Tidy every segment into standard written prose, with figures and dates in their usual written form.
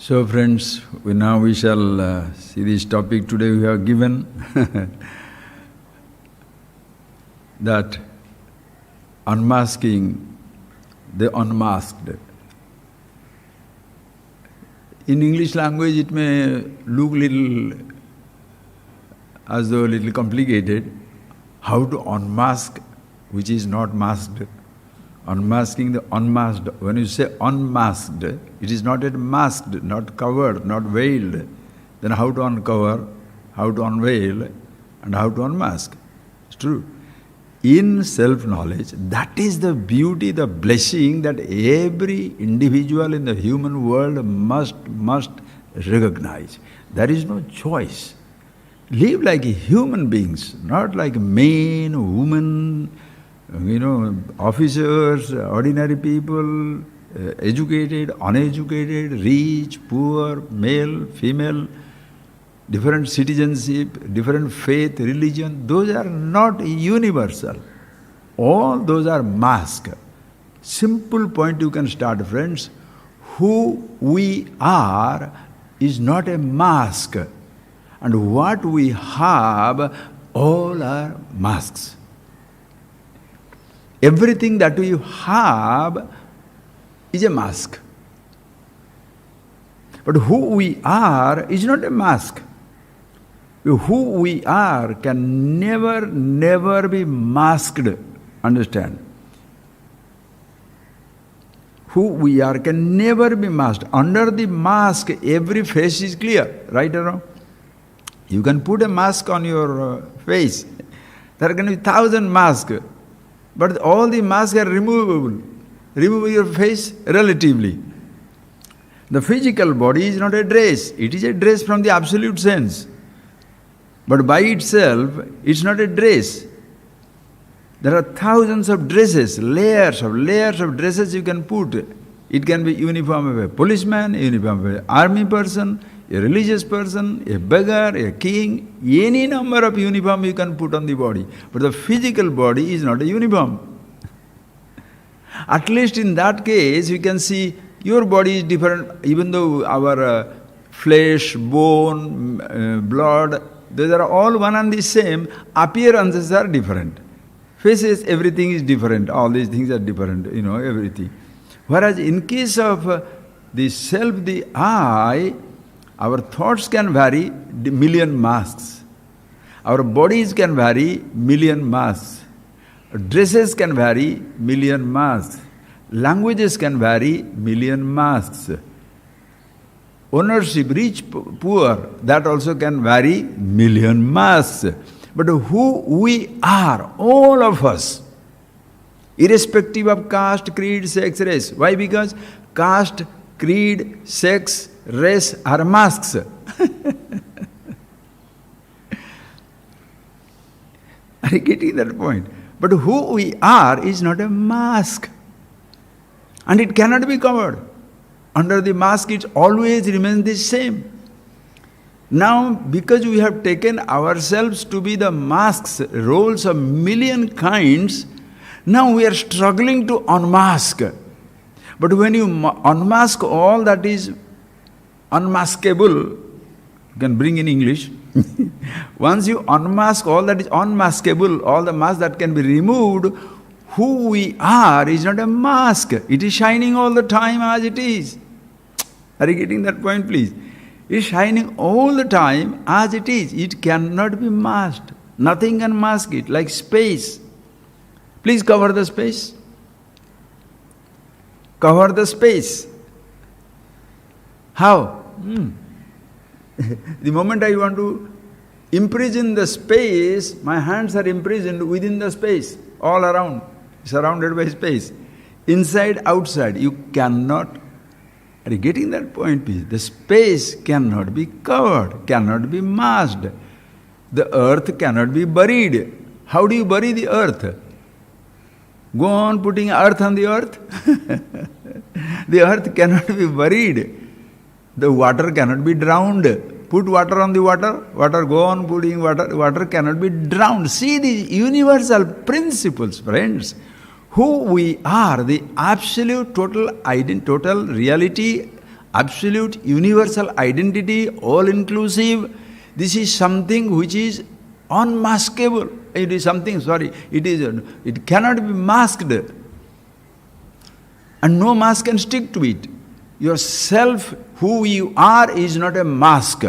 So friends, we shall see this topic today we have given that unmasking the unmasked. In English language it may look little as though a little complicated. How to unmask which is not masked. Unmasking the unmasked. When you say unmasked, it is not yet masked, not covered, not veiled. Then how to uncover, how to unveil, and how to unmask? It's true. In self-knowledge, that is the beauty, the blessing that every individual in the human world must recognize. There is no choice. Live like human beings, not like men, women, officers, ordinary people, educated, uneducated, rich, poor, male, female, different citizenship, different faith, religion. Those are not universal. All those are masked. Simple point you can start, friends. Who we are is not a mask. And what we have, all are masks. Everything that we have is a mask. But who we are is not a mask. Who we are can never be masked. Understand? Who we are can never be masked. Under the mask, every face is clear, right or wrong? You can put a mask on your face. There can be 1,000 masks. But all the masks are removable. Remove your face relatively. The physical body is not a dress. It is a dress from the absolute sense. But by itself, it's not a dress. There are thousands of dresses, layers of dresses you can put. It can be uniform of a policeman, uniform of an army person, a religious person, a beggar, a king, any number of uniform you can put on the body. But the physical body is not a uniform. At least in that case, you can see your body is different, even though our flesh, bone, blood, those are all one and the same, appearances are different. Faces, everything is different, all these things are different, everything. Whereas in case of the self, the I, our thoughts can vary million masks. Our bodies can vary million masks. Dresses can vary million masks. Languages can vary million masks. Ownership, rich, poor, that also can vary million masks. But who we are, all of us, irrespective of caste, creed, sex, race. Why? Because caste, creed, sex, race are masks. Are you getting that point? But who we are is not a mask. And it cannot be covered. Under the mask it always remains the same. Now, because we have taken ourselves to be the masks, roles of million kinds, now we are struggling to unmask. But when you unmask all that is unmaskable, you can bring in English. Once you unmask all that is unmaskable, all the masks that can be removed, who we are is not a mask. It is shining all the time as it is. Are you getting that point, please? It is shining all the time as it is. It cannot be masked. Nothing can mask it, like space. Please cover the space. Cover the space. How? The moment I want to imprison the space, my hands are imprisoned within the space, all around, surrounded by space. Inside, outside, you cannot. Are you getting that point, please? The space cannot be covered, cannot be masked. The earth cannot be buried. How do you bury the earth? Go on putting earth on the earth. The earth cannot be buried. The water cannot be drowned. Put water on the water, go on putting water cannot be drowned. See the universal principles, friends. Who we are, the absolute total reality absolute universal identity, all inclusive. This is something which is unmaskable. It is something, it cannot be masked. And no mask can stick to it. Yourself, who you are, is not a mask,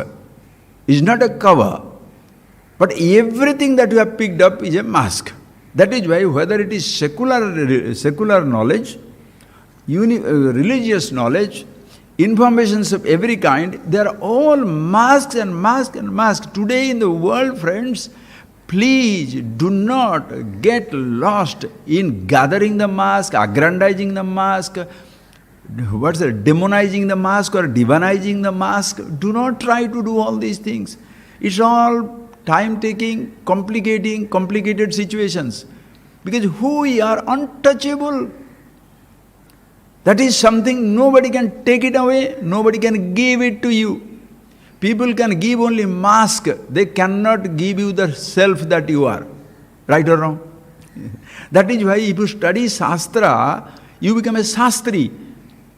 is not a cover. But everything that you have picked up is a mask. That is why whether it is secular knowledge, religious knowledge, informations of every kind, they are all masks and masks and masks. Today in the world, friends, please do not get lost in gathering the mask, aggrandizing the mask, demonizing the mask or divinizing the mask. Do not try to do all these things. It's all time-taking, complicated situations. Because who we are, untouchable. That is something nobody can take it away, nobody can give it to you. People can give only mask, they cannot give you the self that you are. Right or wrong? That is why if you study Shastra, you become a Shastri.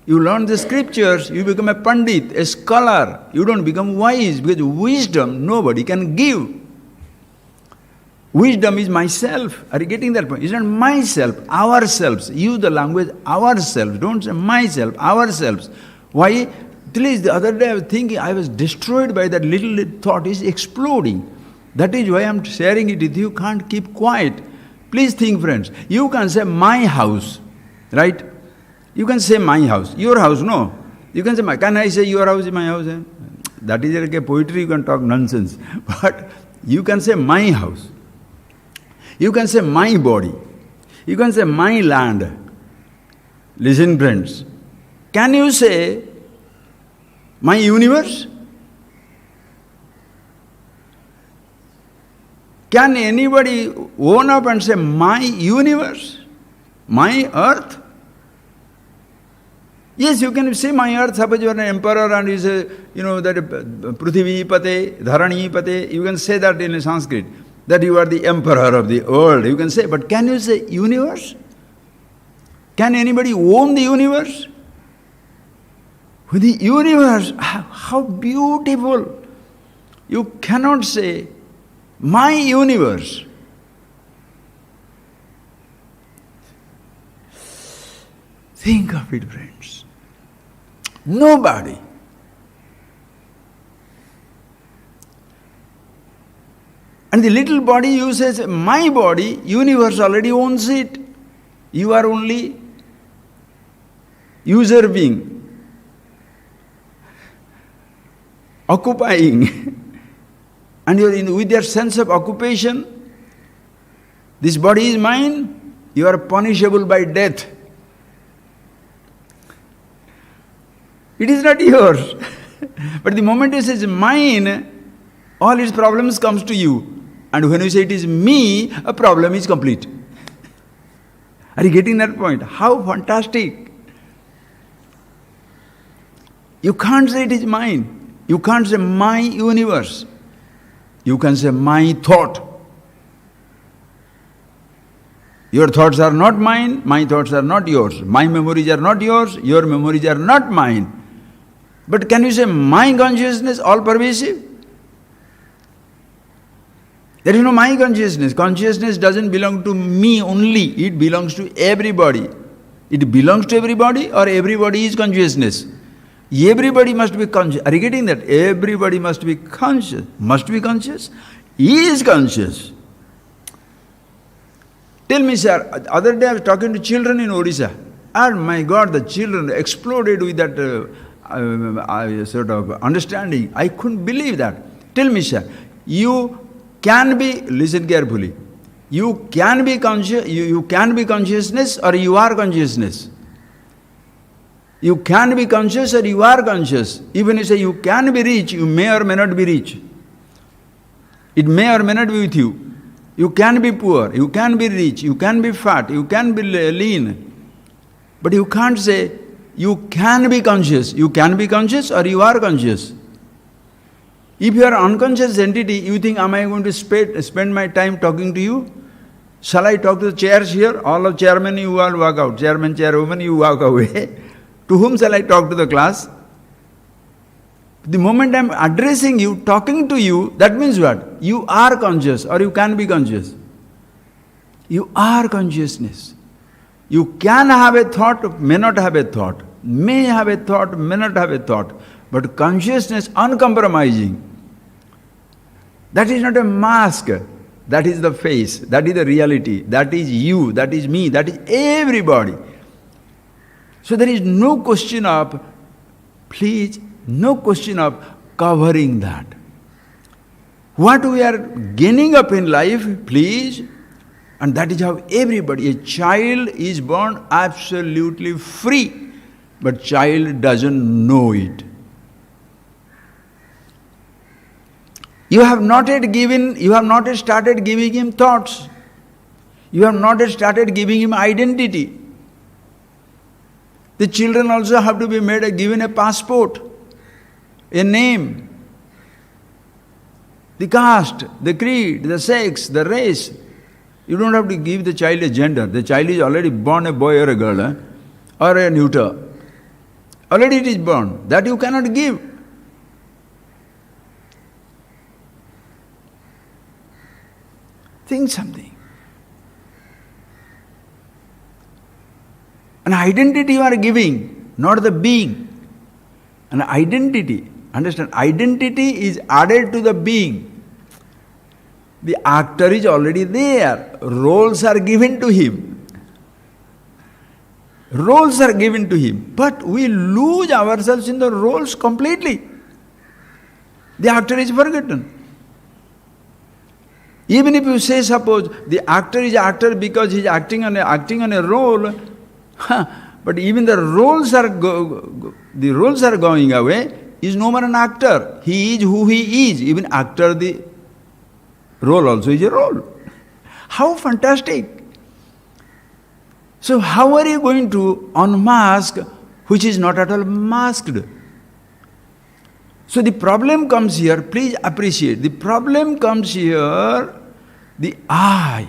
You learn the scriptures, you become a Pandit, a scholar. You don't become wise, because wisdom nobody can give. Wisdom is myself. Are you getting that point? It's not myself, ourselves. Use the language ourselves. Don't say myself, ourselves. Why? At least the other day I was thinking, I was destroyed by that little thought is exploding. That is why I am sharing it with you. Can't keep quiet. Please think, friends. You can say my house, right? You can say my house. Your house, no. You can say my. Can I say your house is my house? That is like a poetry, you can talk nonsense. But you can say my house. You can say my body. You can say my land. Listen, friends. Can you say my universe? Can anybody own up and say my universe? My earth? Yes, you can say my earth. Suppose you are an emperor and you say, that Prithvi Pate, Dharani Pate, you can say that in Sanskrit. That you are the emperor of the world, you can say. But can you say universe? Can anybody own the universe? With the universe, how beautiful! You cannot say, my universe. Think of it, friends. Nobody. And the little body uses my body, universe already owns it. You are only user being, occupying. And you are with your sense of occupation, this body is mine, you are punishable by death. It is not yours. But the moment you say mine, all its problems comes to you. And when you say it is me, a problem is complete. Are you getting that point? How fantastic! You can't say it is mine. You can't say my universe. You can say my thought. Your thoughts are not mine, my thoughts are not yours. My memories are not yours, your memories are not mine. But can you say my consciousness, all pervasive? There is no my consciousness. Consciousness doesn't belong to me only, it belongs to everybody. It belongs to everybody, or everybody is consciousness. Everybody must be conscious. Are you getting that? Everybody must be conscious. Must be conscious? He is conscious. Tell me, sir, the other day I was talking to children in Odisha. And my God, the children exploded with that sort of understanding. I couldn't believe that. Tell me, sir, you can be, listen carefully, you can be conscious, you can be consciousness, or you are consciousness. You can be conscious or you are conscious. Even if you say you can be rich, you may or may not be rich. It may or may not be with you. You can be poor, you can be rich, you can be fat, you can be lean. But you can't say you can be conscious. You can be conscious or you are conscious. If you are an unconscious entity, you think, am I going to spend my time talking to you? Shall I talk to the chairs here? All of chairmen, you all walk out. Chairman, chairwoman, you walk away. To whom shall I talk to the class? The moment I am addressing you, talking to you, that means what? You are conscious or you can be conscious. You are consciousness. You can have a thought, may not have a thought. May have a thought, may not have a thought. But consciousness uncompromising. That is not a mask. That is the face. That is the reality. That is you. That is me. That is everybody. So there is no question of, please, no question of covering that. What we are gaining up in life, please, and that is how everybody, a child is born absolutely free, but child doesn't know it. You have not yet started giving him thoughts. You have not yet started giving him identity. The children also have to be given a passport, a name, the caste, the creed, the sex, the race. You don't have to give the child a gender. The child is already born a boy or a girl, or a neuter. Already it is born. That you cannot give. Think something. An identity you are giving, not the being. An identity. Understand? Identity is added to the being. The actor is already there. Roles are given to him. Roles are given to him. But we lose ourselves in the roles completely. The actor is forgotten. Even if you say, suppose, the actor is actor because he is acting on a role, but even the roles are going away, he is no more an actor. He is who he is. Even actor, the role also is a role. How fantastic! So how are you going to unmask which is not at all masked? So the problem comes here, please appreciate, the problem comes here, the I,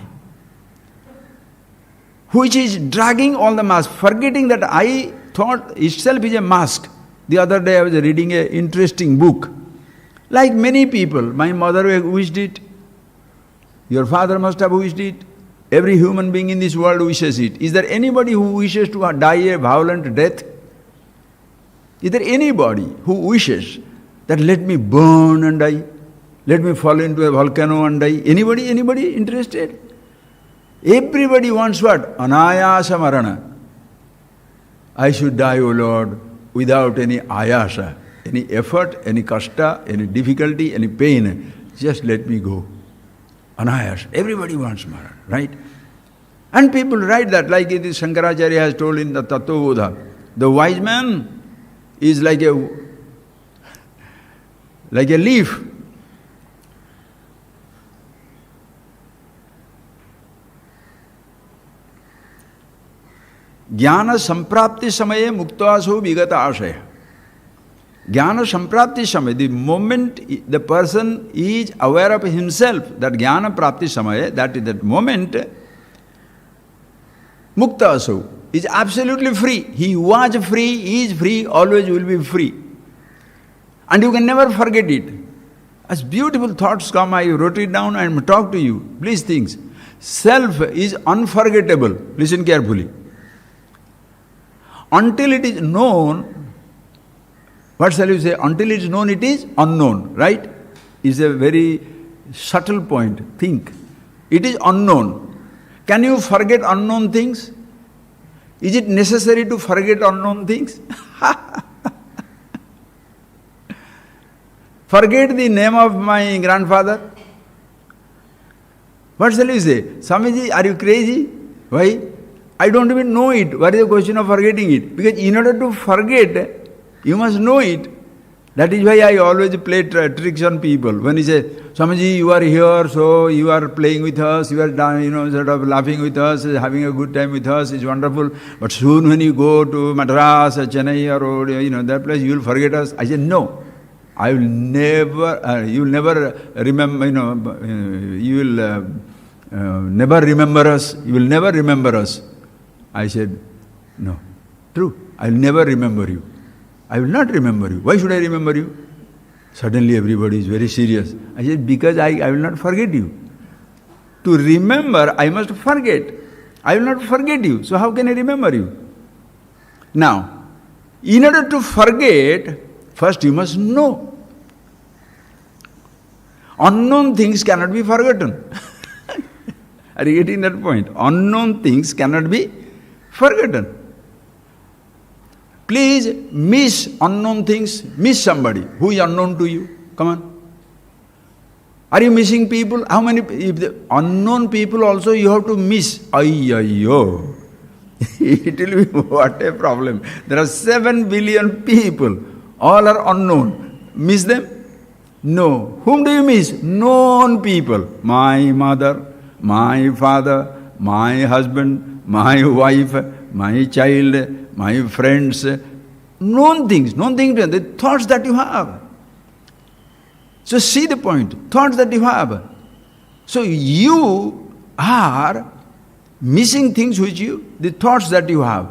which is dragging all the mask, forgetting that I thought itself is a mask. The other day I was reading an interesting book. Like many people, my mother wished it, your father must have wished it, every human being in this world wishes it. Is there anybody who wishes to die a violent death? Is there anybody who wishes that let me burn and die, let me fall into a volcano and die? Anybody interested? Everybody wants what? Anayasa marana. I should die, O Lord, without any ayasa, any effort, any kashta, any difficulty, any pain. Just let me go. Anayasa. Everybody wants marana, right? And people write that, like it is Shankaracharya has told in the Tattvabodha. The wise man is like a leaf. Jnana samprapti samaye muktaso vigata ashaya. Jnana samprapti samaye, the moment the person is aware of himself, that jnana prapti samaye, that moment, muktaso is absolutely free. He was free, he is free, always will be free. And you can never forget it. As beautiful thoughts come, I wrote it down and talk to you. Please think. Self is unforgettable. Listen carefully. Until it is known, what shall you say? Until it is known, it is unknown, right? Is a very subtle point. Think. It is unknown. Can you forget unknown things? Is it necessary to forget unknown things? Forget the name of my grandfather? What shall you say? Swamiji, are you crazy? Why? I don't even know it. What is the question of forgetting it? Because in order to forget, you must know it. That is why I always play tricks on people. When he says, Swamiji, you are here, so you are playing with us, you are sort of laughing with us, having a good time with us, it's wonderful. But soon when you go to Madras or Chennai or that place, you will forget us. I said, no. I will never, you will never remember, you will never remember us. You will never remember us. I said, no. True. I will never remember you. I will not remember you. Why should I remember you? Suddenly everybody is very serious. I said, because I will not forget you. To remember, I must forget. I will not forget you. So how can I remember you? Now, in order to forget, first you must know. Unknown things cannot be forgotten. Are you getting that point? Unknown things cannot be forgotten. Please miss unknown things. Miss somebody who is unknown to you. Come on. Are you missing people? How many? If the unknown people also you have to miss. Ayyo. It will be what a problem. There are 7 billion people. All are unknown. Miss them? No. Whom do you miss? Known people. My mother, my father, my husband, my wife, my child, my friends. Known things, the thoughts that you have. So see the point, thoughts that you have. So you are missing things the thoughts that you have.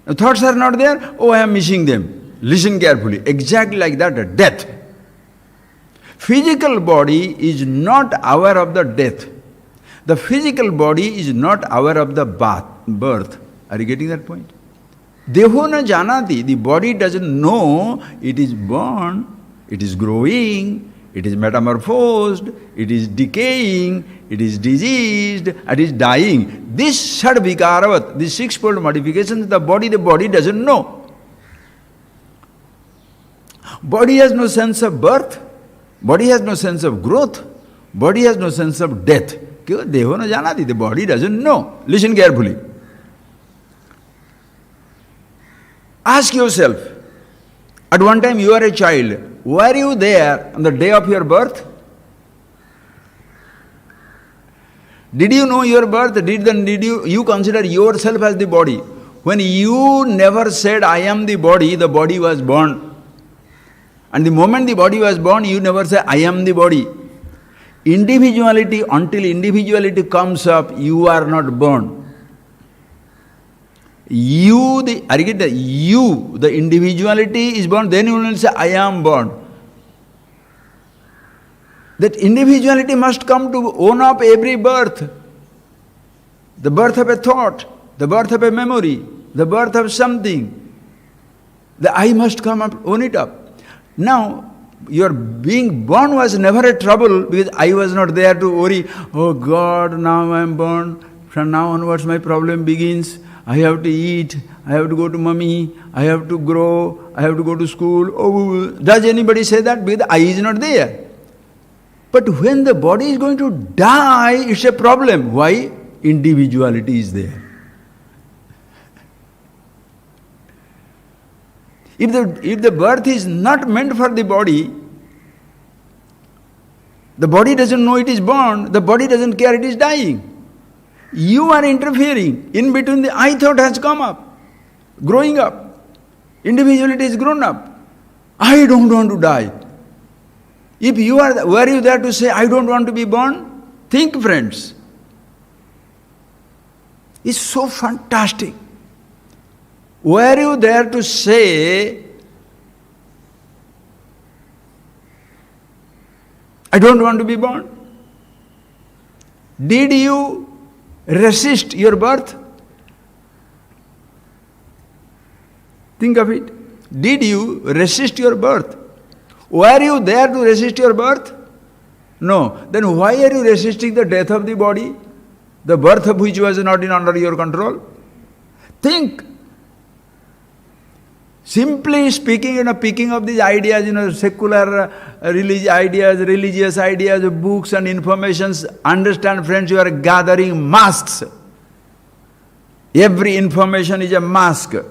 The thoughts are not there, oh, I am missing them. Listen carefully, exactly like that, death. Physical body is not aware of the death. The physical body is not aware of the birth. Are you getting that point? Deho na janati, the body doesn't know it is born, it is growing, it is metamorphosed, it is decaying, it is diseased, it is dying. This sadvikaravat, this sixfold modifications, the body doesn't know. Body has no sense of birth, body has no sense of growth, body has no sense of death. Deho na janati, the body doesn't know. Listen carefully. Ask yourself, at one time you are a child, were you there on the day of your birth? Did you know your birth? Did you consider yourself as the body? When you never said, I am the body was born. And the moment the body was born, you never say, I am the body. Individuality, until individuality comes up, you are not born. The individuality is born, then you will say, I am born. That individuality must come to own up every birth. The birth of a thought, the birth of a memory, the birth of something. The I must come up, own it up. Now, your being born was never a trouble because I was not there to worry, oh God, now I am born, from now onwards my problem begins. I have to eat, I have to go to mummy, I have to grow, I have to go to school. Oh, does anybody say that? Because the I is not there. But when the body is going to die, it's a problem. Why? Individuality is there. If the birth is not meant for the body doesn't know it is born, the body doesn't care it is dying. You are interfering. In between the I thought has come up, growing up. Individuality is grown up. I don't want to die. If you are, were you there to say, I don't want to be born? Think, friends. It's so fantastic. Were you there to say, I don't want to be born? Did you resist your birth? Think of it. Did you resist your birth? Were you there to resist your birth? No. Then why are you resisting the death of the body? The birth of which was not under your control? Think. Simply speaking, picking up these ideas, secular religious ideas, books and informations, understand, friends, you are gathering masks. Every information is a mask. A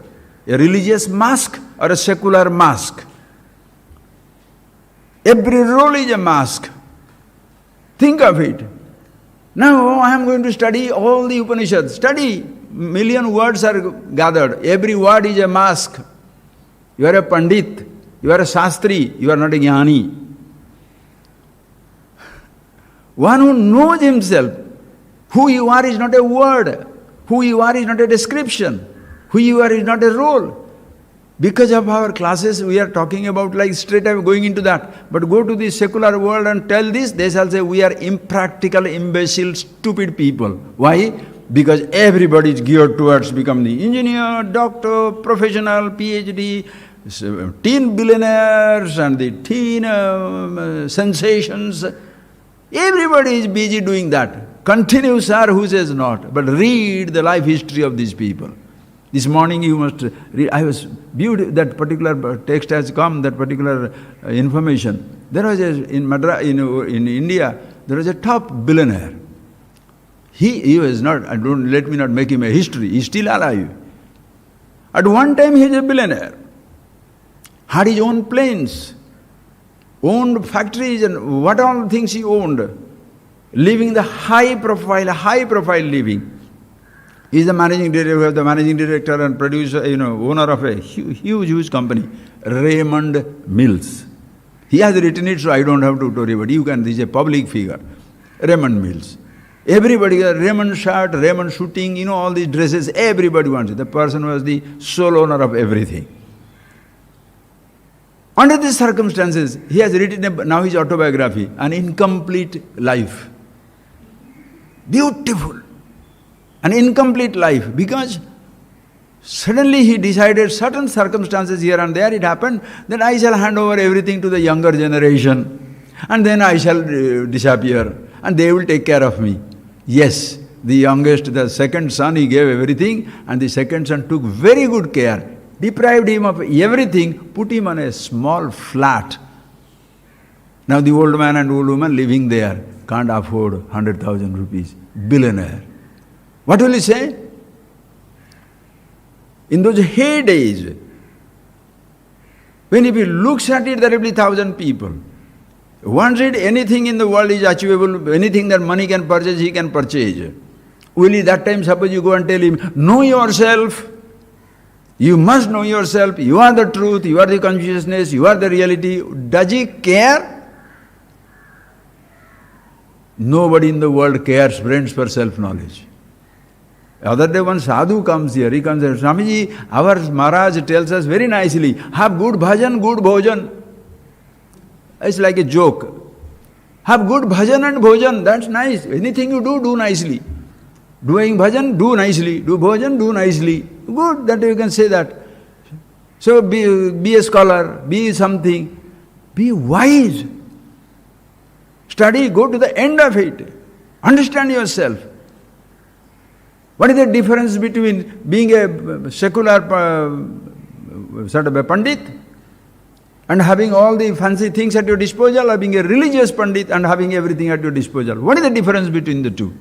religious mask or a secular mask. Every role is a mask. Think of it. Now I am going to study all the Upanishads. Study. Million words are gathered. Every word is a mask. You are a Pandit. You are a Shastri. You are not a Jnani. One who knows himself. Who you are is not a word. Who you are is not a description. Who you are is not a role. Because of our classes, we are talking about like straight away going into that. But go to the secular world and tell this, they shall say we are impractical, imbecile, stupid people. Why? Because everybody is geared towards becoming the engineer, doctor, professional, PhD, teen billionaires and the teen sensations. Everybody is busy doing that. Continue, sir, who says not? But read the life history of these people. This morning you must read, I was viewed that particular text has come, that particular information. There was in India, there was a top billionaire. He was not, let me not make him a history, he's still alive. At one time he was a billionaire, had his own planes, owned factories and what all things he owned, living the high profile living. He is the managing director and producer, owner of a huge company, Raymond Mills. He has written it, so I don't have to worry about it. This is a public figure, Raymond Mills. Everybody, Raymond shirt, Raymond shooting, all these dresses, everybody wants it. The person was the sole owner of everything. Under these circumstances, he has written now his autobiography, An Incomplete Life. Beautiful. An incomplete life, because suddenly he decided certain circumstances here and there, it happened that I shall hand over everything to the younger generation and then I shall disappear and they will take care of me. Yes, the youngest, the second son, he gave everything and the second son took very good care, deprived him of everything, put him on a small flat. Now the old man and old woman living there can't afford 100,000 rupees, billionaire. What will he say? In those heydays, when if he looks at it, there will be 1,000 people. Once it anything in the world is achievable, anything that money can purchase, he can purchase. Will he that time, suppose you go and tell him, know yourself, you must know yourself, you are the truth, you are the consciousness, you are the reality. Does he care? Nobody in the world cares, friends, for self-knowledge. Other day one sadhu comes here, he comes and says, Swamiji, our Maharaj tells us very nicely, have good bhajan, good bhojan. It's like a joke. Have good bhajan and bhojan, that's nice. Anything you do, do nicely. Doing bhajan, do nicely. Do bhojan, do nicely. Good, that you can say that. So be a scholar, be something. Be wise. Study, go to the end of it. Understand yourself. What is the difference between being a secular sort of a pandit and having all the fancy things at your disposal, or being a religious pandit and having everything at your disposal? What is the difference between the two?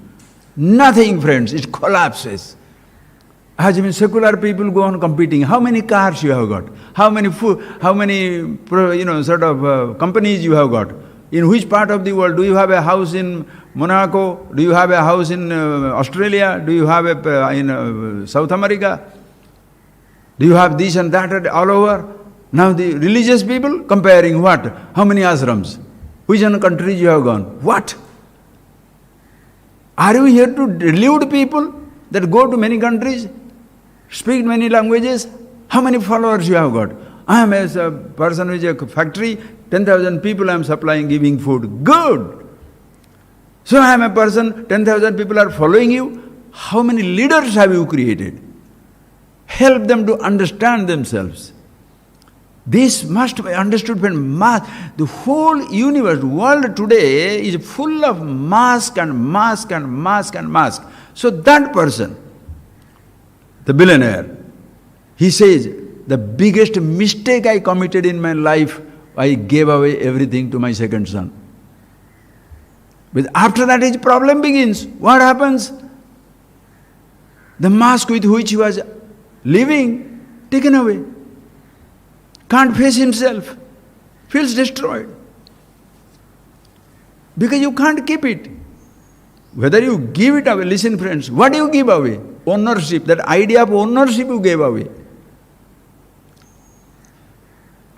Nothing, friends, it collapses. As in secular people go on competing, how many cars you have got? How many companies you have got? In which part of the world? Do you have a house in Monaco? Do you have a house in Australia? Do you have in South America? Do you have this and that all over? Now the religious people comparing what? How many ashrams? Which countries you have gone? What? Are you here to delude people that go to many countries, speak many languages? How many followers you have got? I am a person with a factory, 10,000 people I am supplying, giving food. Good! So I am a person, 10,000 people are following you. How many leaders have you created? Help them to understand themselves. This must be understood when the whole universe, world today is full of mask and mask and mask and mask. So that person, the billionaire, he says, the biggest mistake I committed in my life, I gave away everything to my second son. But after that his problem begins. What happens? The mask with which he was living, taken away. Can't face himself. Feels destroyed. Because you can't keep it. Whether you give it away, listen friends, what do you give away? Ownership, that idea of ownership you gave away.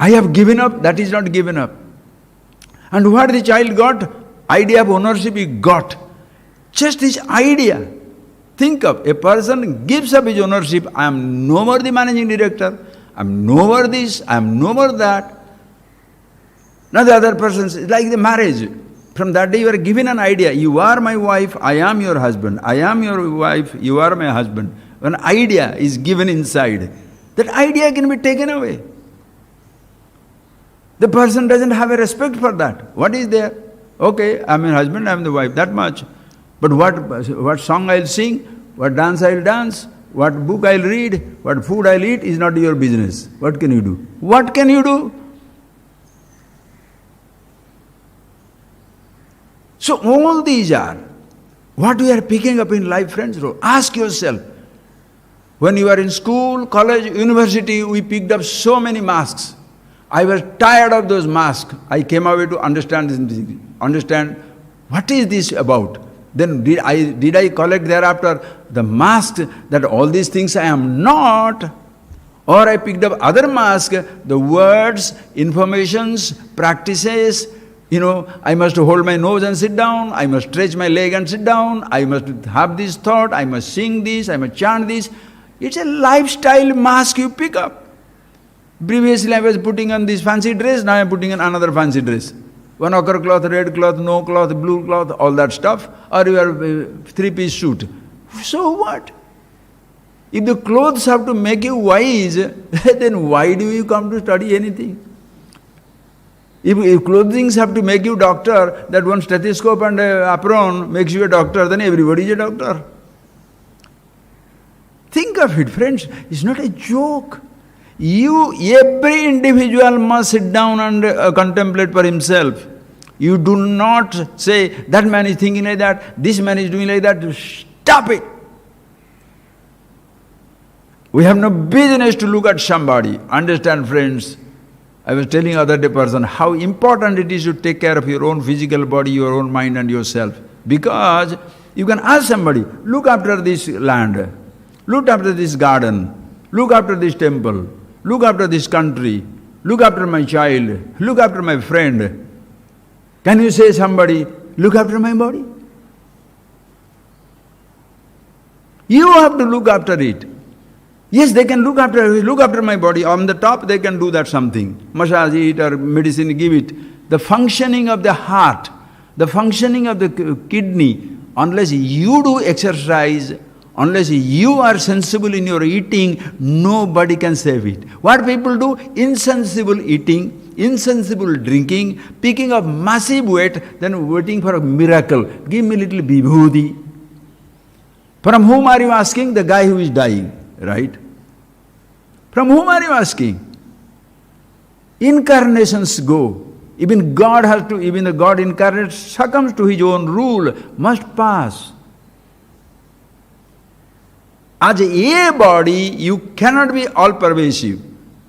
I have given up, that is not given up. And what the child got? Idea of ownership he got. Just this idea. Think of, a person gives up his ownership, I am no more the managing director, I'm no more this, I'm no more that. Now the other person is like the marriage. From that day you are given an idea. You are my wife, I am your husband. I am your wife, you are my husband. An idea is given inside. That idea can be taken away. The person doesn't have a respect for that. What is there? Okay, I'm your husband, I'm the wife, that much. But what song I'll sing, what dance I'll dance, what book I'll read, what food I'll eat is not your business. What can you do? What can you do? So all these are what we are picking up in life, friends. Ask yourself, when you are in school, college, university, we picked up so many masks. I was tired of those masks. I came away to understand what is this about. Then did I collect thereafter the mask that all these things I am not, or I picked up other masks, the words, informations, practices. I must hold my nose and sit down, I must stretch my leg and sit down, I must have this thought, I must sing this, I must chant this. It's a lifestyle mask you pick up. Previously I was putting on this fancy dress, now I am putting on another fancy dress. One ochre cloth, red cloth, no cloth, blue cloth, all that stuff, or your three-piece suit. So what? If the clothes have to make you wise, then why do you come to study anything? If clothing have to make you doctor, that one stethoscope and apron makes you a doctor, then everybody is a doctor. Think of it, friends. It's not a joke. Every individual must sit down and contemplate for himself. You do not say, that man is thinking like that, this man is doing like that. Stop it. We have no business to look at somebody. Understand, friends? I was telling other day person how important it is to take care of your own physical body, your own mind and yourself. Because you can ask somebody, look after this land, look after this garden, look after this temple, look after this country, look after my child, look after my friend. Can you say somebody, look after my body? You have to look after it. Yes, they can look after my body. On the top they can do that something. Massage it or medicine give it. The functioning of the heart, the functioning of the kidney, unless you do exercise, unless you are sensible in your eating, nobody can save it. What people do? Insensible eating, insensible drinking, picking up massive weight, then waiting for a miracle. Give me a little vibhuti. From whom are you asking? The guy who is dying. Right? From whom are you asking? Incarnations go. Even the God incarnate succumbs to his own rule, must pass. As a body, you cannot be all-pervasive.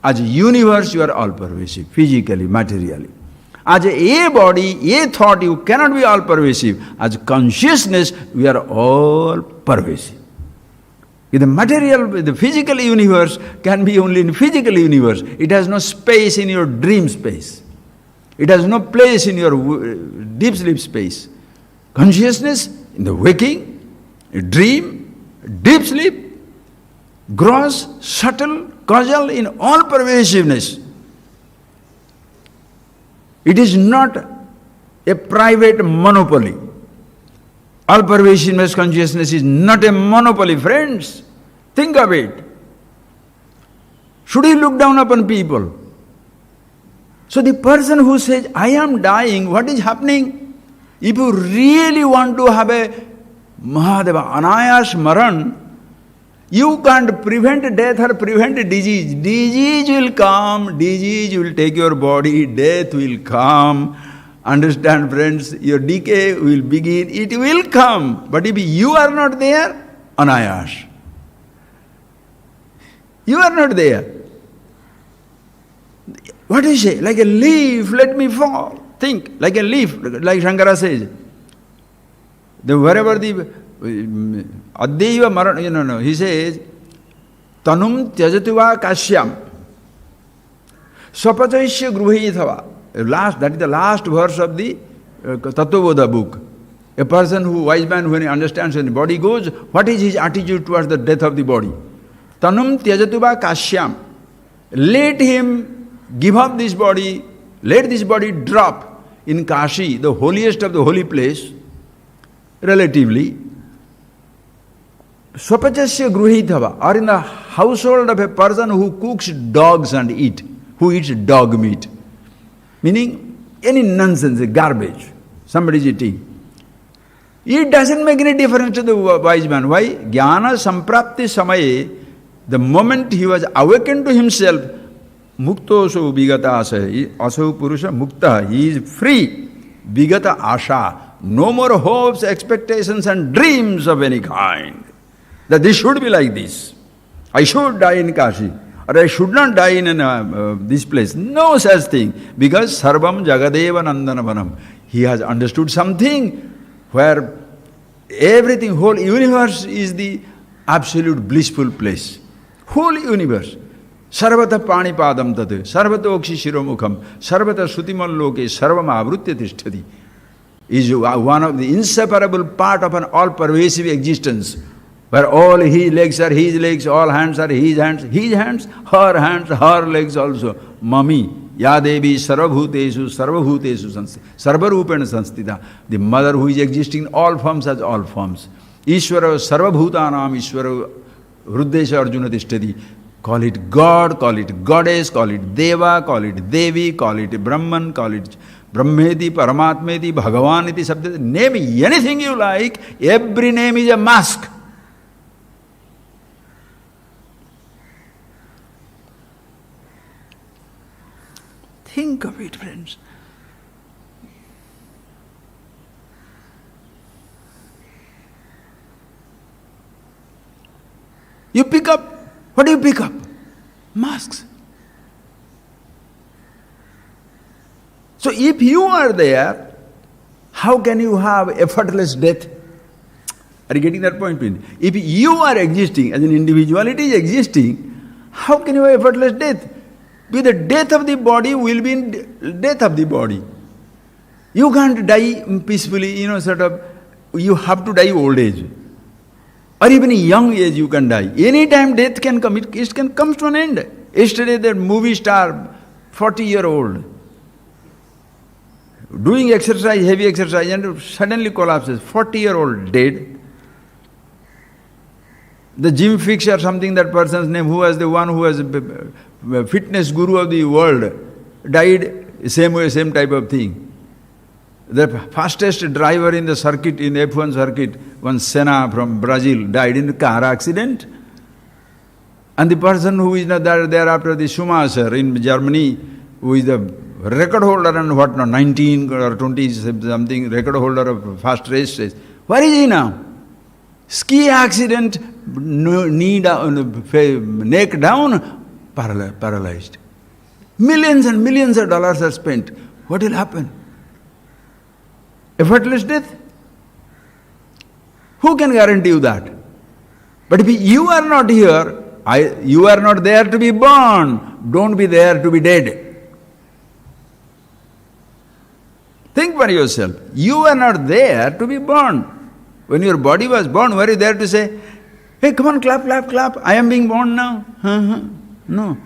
As a universe, you are all-pervasive, physically, materially. As a body, a thought, you cannot be all-pervasive. As consciousness, we are all-pervasive. The physical universe can be only in physical universe. It has no space in your dream space. It has no place in your deep sleep space. Consciousness in the waking, dream, deep sleep, gross, subtle, causal, in all pervasiveness. It is not a private monopoly. All pervasiveness consciousness is not a monopoly, friends. Think of it. Should you look down upon people? So the person who says, I am dying, what is happening? If you really want to have a Mahadeva, Anayas Maran, you can't prevent death or prevent disease. Disease will come, disease will take your body, death will come. Understand, friends, your decay will begin, it will come. But if you are not there, Anayas. You are not there. What do you say? Like a leaf, let me fall. Think, like a leaf, like Shankara says. Wherever the Addhaiva Marana, he says, Tanum Tyajatuva Kashyam Swapachaisya Gruhithava. That is the last verse of the Tattvabodha book. A person who, wise man, when he understands when the body goes, what is his attitude towards the death of the body? Tanum Tyajatuva Kashyam. Let him give up this body, let this body drop in Kashi, the holiest of the holy place, relatively. Swapachasya gruhitava, or in the household of a person who cooks dogs and who eats dog meat. Meaning, any nonsense, garbage, somebody is eating. It doesn't make any difference to the wise man. Why? Jnana samprapti samaye, the moment he was awakened to himself, muktoso vigata asa, aso purusha mukta, he is free. Vigata asha, no more hopes, expectations and dreams of any kind. That this should be like this. I should die in Kashi, or I should not die in this place. No such thing. Because sarvam jagadeva nandanavanam. He has understood something where everything, whole universe is the absolute blissful place. Whole universe. Sarvata panipadam tat, sarvata okshi shiromukham, sarvata sutimal loke, sarvam avrutya tishtati. Is one of the inseparable part of an all-pervasive existence, where all his legs are his legs, all hands are his hands, her legs also. Mami, Ya Devi Sarvabhutesu Sarvarupena Sanstita. The mother who is existing in all forms has all forms. Ishvara Sarvabhutanam Ishvara Ruddesha Arjuna Tishtati. Call it God, call it Goddess, call it Deva, call it Devi, call it Brahman, call it Brahmeti, Paramatmeti, Bhagavaniti, Sabda. Name anything you like, every name is a mask. Think of it, friends. You pick up, what do you pick up? Masks. So if you are there, how can you have effortless death? Are you getting that point? If you are existing as an individuality is existing, how can you have effortless death? With the death of the body will be in death of the body. You can't die peacefully, you have to die old age. Or even young age you can die. Anytime death can come, it can come to an end. Yesterday that movie star, 40-year-old, doing exercise, heavy exercise, and suddenly collapses. 40-year-old dead. The gym fixer, something, that person's name, who was the one who was fitness guru of the world, died same way, same type of thing. The fastest driver in the circuit, in the F1 circuit, one Senna from Brazil, died in a car accident. And the person who is thereafter the Schumacher in Germany, who is the record holder and whatnot, 19 or 20 something, record holder of fast races. Where is he now? Ski accident, knee down, neck down, paralyzed. Millions and millions of dollars are spent. What will happen? Effortless death? Who can guarantee you that? But if you are not here, you are not there to be born. Don't be there to be dead. Think for yourself. You are not there to be born. When your body was born, were you there to say, hey, come on, clap, clap, clap, I am being born now? No.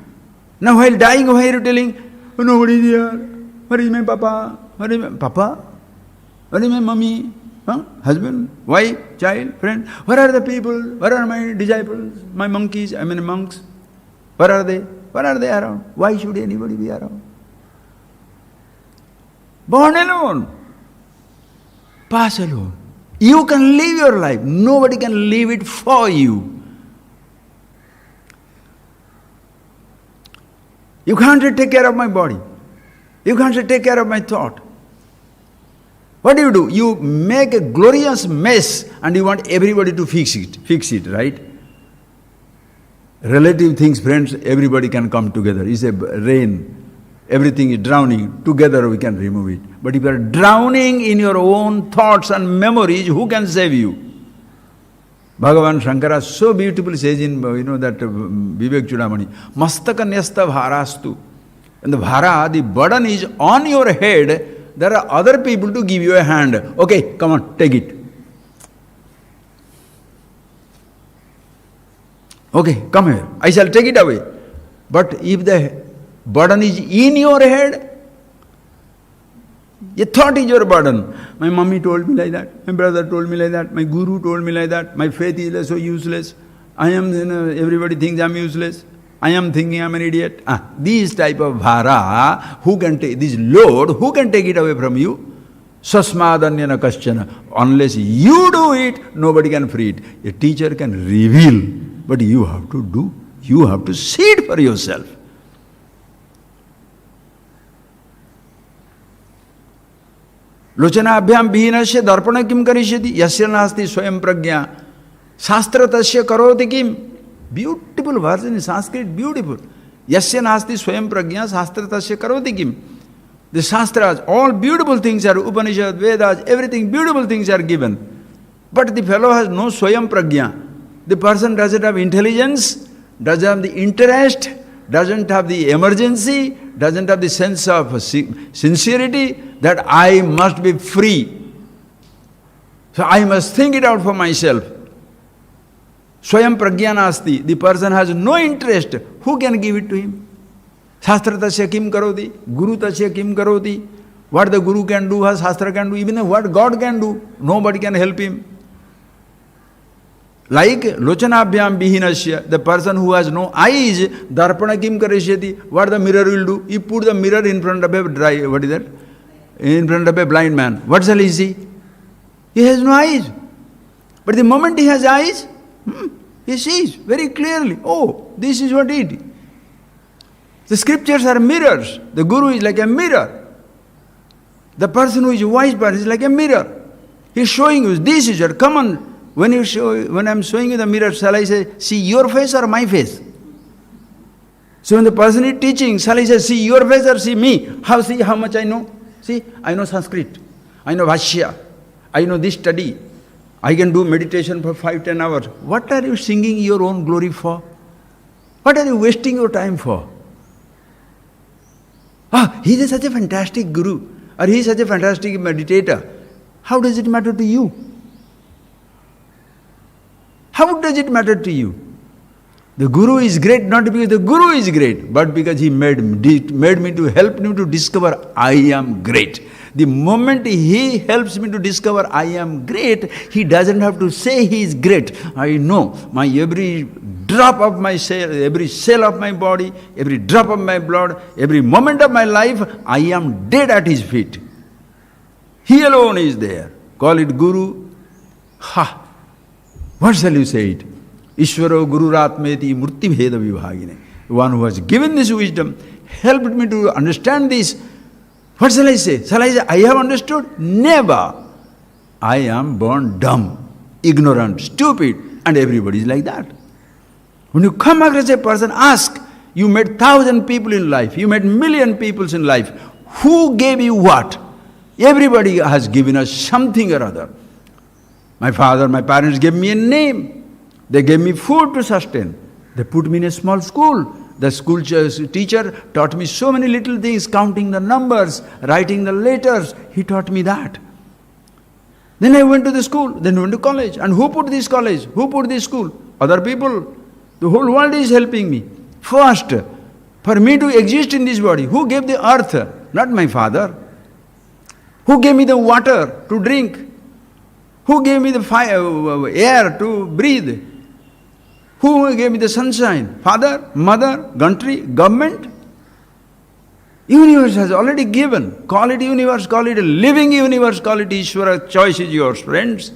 Now while dying, why are you telling, oh, nobody is here? Where is my papa? Where is my papa? Where is my mummy? Husband? Wife? Child? Friend? Where are the people? Where are my disciples? My monks? Where are they? Where are they around? Why should anybody be around? Born alone. Pass alone. You can live your life. Nobody can live it for you. You can't take care of my body. You can't take care of my thought. What do? You make a glorious mess and you want everybody to fix it, right? Relative things, friends, everybody can come together. It's a rain. Everything is drowning. Together we can remove it. But if you are drowning in your own thoughts and memories, who can save you? Bhagavan Shankara so beautifully says in that Vivek Chudamani, Mastaka Nyasta Bharastu. And the Bhara, the burden is on your head. There are other people to give you a hand. Okay, come on, take it. Okay, come here. I shall take it away. But if the burden is in your head, a thought is your burden. My mummy told me like that, my brother told me like that, my guru told me like that, my faith is so useless, everybody thinks I'm useless, I am thinking I'm an idiot. These type of bhara, who can take this load, who can take it away from you? Sasmadanyana kaschana. Unless you do it, nobody can free it. A teacher can reveal, but you have to do. You have to see it for yourself. Lochanabhyam vihinasya darpana kim karishyati yasya nasti swayam prajna shastra tasya karoti kim. Beautiful verse in Sanskrit, beautiful. Yasya nasti swayam prajna shastra tasya karoti kim. The Shastras, all beautiful things are, Upanishad, Vedas, everything, beautiful things are given. But the fellow has no swayam prajna. The person doesn't have intelligence, doesn't have the interest, doesn't have the emergency, doesn't have the sense of sincerity that I must be free. So I must think it out for myself. Swayam prajna nasti. The person has no interest. Who can give it to him? Shastra tasya kim karoti, Guru tasya kim karoti. What the Guru can do, what Shastra can do, even what God can do, nobody can help him. Like lochanabhyam vihinasya, the person who has no eyes, darpana kim karishyati, what the mirror will do? He put the mirror in front of a in front of a blind man. What shall he see? He has no eyes. But the moment he has eyes, he sees very clearly, oh, this is what it is. The scriptures are mirrors. The Guru is like a mirror. The person who is a wise person is like a mirror. He is showing you, this is your, come on. When I am showing you the mirror, shall I say, see your face or my face? So when the person is teaching, shall I say, see your face or see me? See how much I know? See, I know Sanskrit. I know Bhashya. I know this study. I can do meditation for 5-10 hours. What are you singing your own glory for? What are you wasting your time for? He is such a fantastic guru, or he is such a fantastic meditator. How does it matter to you? How does it matter to you? The Guru is great not because the Guru is great, but because he made me to help me to discover I am great. The moment he helps me to discover I am great, he doesn't have to say he is great. I know my every drop of my cell, every cell of my body, every drop of my blood, every moment of my life, I am dead at his feet. He alone is there. Call it Guru. What shall you say it? Ishvaro Gururatmeti Murti Bheda Vibhagine. The one who has given this wisdom, helped me to understand this. What shall I say? Shall I say, I have understood? Never. I am born dumb, ignorant, stupid, and everybody is like that. When you come across a person, ask. You met 1,000 people in life, you met 1,000,000 people in life. Who gave you what? Everybody has given us something or other. My father, my parents gave me a name. They gave me food to sustain. They put me in a small school. The school teacher taught me so many little things, counting the numbers, writing the letters. He taught me that. Then I went to the school, then went to college. And who put this college? Who put this school? Other people. The whole world is helping me. First, for me to exist in this body, who gave the earth? Not my father. Who gave me the water to drink? Who gave me the fire, air to breathe? Who gave me the sunshine? Father, mother, country, government? Universe has already given. Call it universe, call it a living universe, call it Ishvara. Choice is yours, friends.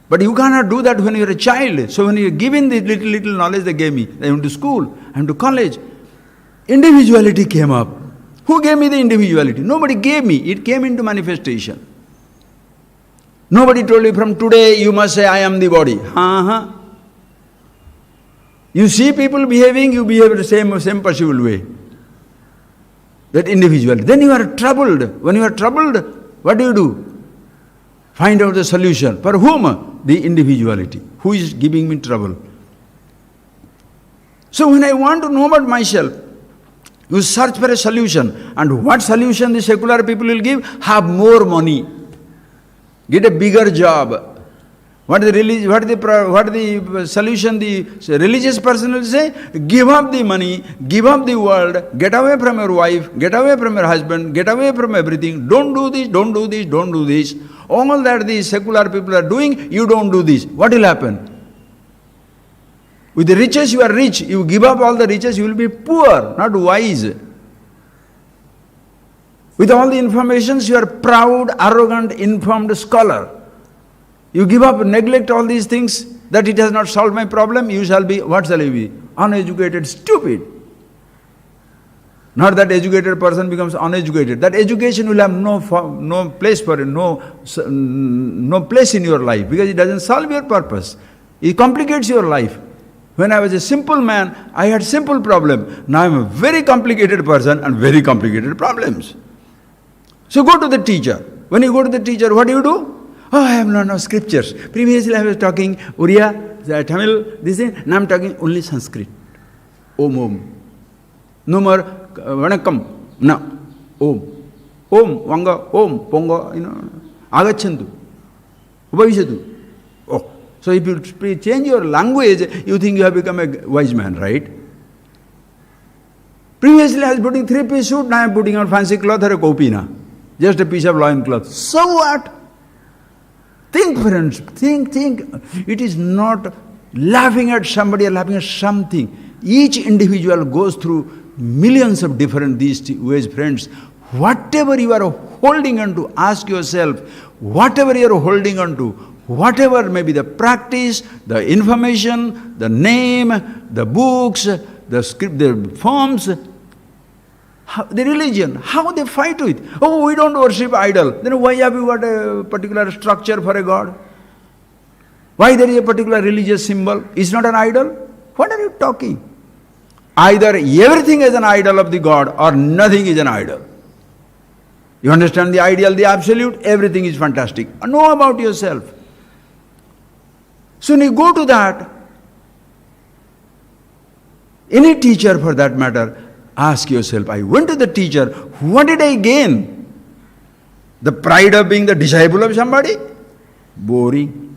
But you cannot do that when you are a child. So when you are given the little knowledge they gave me, I went to school, I went to college. Individuality came up. Who gave me the individuality? Nobody gave me. It came into manifestation. Nobody told you from today you must say I am the body. You see people behaving, you behave the same possible way. That individuality. Then you are troubled. When you are troubled, what do? Find out the solution. For whom? The individuality. Who is giving me trouble? So when I want to know about myself, you search for a solution. And what solution the secular people will give? Have more money. Get a bigger job. What the solution the religious person will say? Give up the money, give up the world, get away from your wife, get away from your husband, get away from everything. Don't do this, don't do this, don't do this. All that the secular people are doing, you don't do this. What will happen? With the riches you are rich. You give up all the riches, you will be poor, not wise. With all the informations, you are proud, arrogant, informed scholar. You give up, neglect all these things, that it has not solved my problem, you shall be, what shall you be? Uneducated, stupid. Not that educated person becomes uneducated. That education will have no place for it, no place in your life, because it doesn't solve your purpose. It complicates your life. When I was a simple man, I had simple problem. Now I am a very complicated person and very complicated problems. So go to the teacher. When you go to the teacher, what do? Oh, I have not known scriptures. Previously I was talking Oriya, Tamil, this thing. Now I am talking only Sanskrit. Om. No more Vanakkam. No. Om. Vanga, Om, Ponga, Agachantu. Upavishatu. Oh. So if you change your language, you think you have become a wise man, right? Previously I was putting 3-piece suit, now I am putting on fancy cloth or a kopina. Just a piece of loin cloth. So what? Think, friends, think. It is not laughing at somebody or laughing at something. Each individual goes through millions of different these ways, friends. Whatever you are holding on to, ask yourself, whatever you are holding on to, whatever may be the practice, the information, the name, the books, the script, the forms, the religion, how they fight with. Oh, we don't worship idol. Then why have you got a particular structure for a god? Why there is a particular religious symbol? It's not an idol? What are you talking? Either everything is an idol of the god or nothing is an idol. You understand the ideal, the absolute? Everything is fantastic. Know about yourself. So when you go to that, any teacher for that matter, ask yourself, I went to the teacher, what did I gain? The pride of being the disciple of somebody? Boring.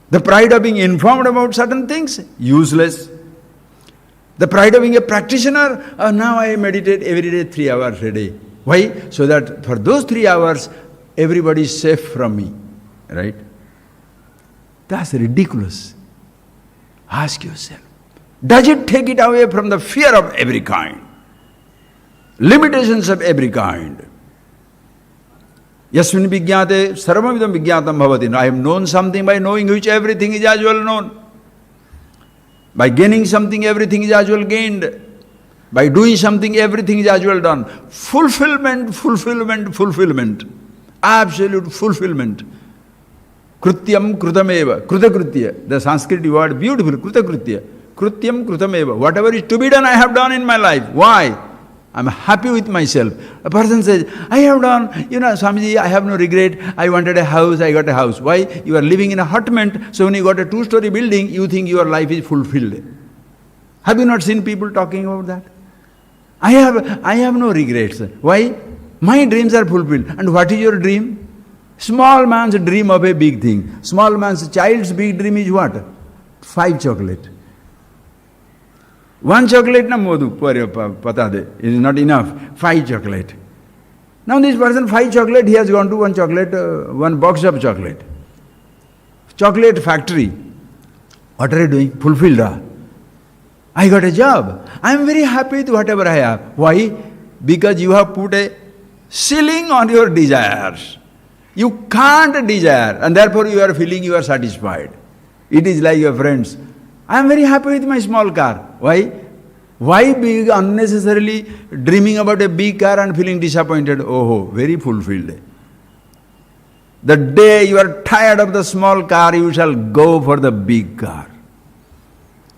The pride of being informed about certain things? Useless. The pride of being a practitioner? Now I meditate every day 3 hours a day. Why? So that for those 3 hours, everybody is safe from me. Right? That's ridiculous. Ask yourself. Does it take it away from the fear of every kind? Limitations of every kind. Yasmin vijñāte sarvavidam vijñātam bhavati. I have known something by knowing which everything is as well known. By gaining something, everything is as well gained. By doing something, everything is as well done. Fulfillment. Absolute fulfillment. Krutyam krutameva. Krutakritya. The Sanskrit word, beautiful. Krutakritya. Krutyam krutameva. Whatever is to be done, I have done in my life. Why? I am happy with myself. A person says, I have done, Swamiji, I have no regret. I wanted a house, I got a house. Why? You are living in a hutment, so when you got a 2-story building, you think your life is fulfilled. Have you not seen people talking about that? I have no regrets. Why? My dreams are fulfilled. And what is your dream? Small man's dream of a big thing. Small man's child's big dream is what? 5 chocolate. 1 chocolate na modu pata de. It is not enough. 5 chocolate. Now this person 5 chocolate, he has gone to 1 chocolate, 1 box of chocolate. Chocolate factory. What are you doing? Fulfilled. I got a job. I am very happy with whatever I have. Why? Because you have put a ceiling on your desires. You can't desire, and therefore you are feeling you are satisfied. It is like your friends. I am very happy with my small car. Why? Why be unnecessarily dreaming about a big car and feeling disappointed? Oh, very fulfilled. The day you are tired of the small car, you shall go for the big car.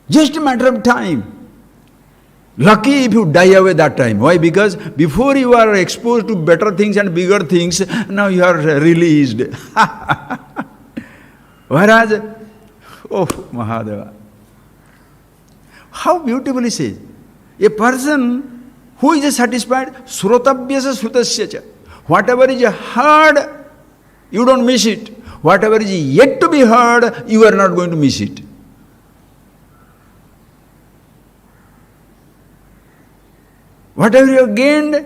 Just a matter of time. Lucky if you die away that time. Why? Because before you are exposed to better things and bigger things, now you are released. Whereas, oh Mahadeva, how beautifully says, a person who is satisfied, srotabhyasa srutasya cha. Whatever is heard, you don't miss it. Whatever is yet to be heard, you are not going to miss it. Whatever you have gained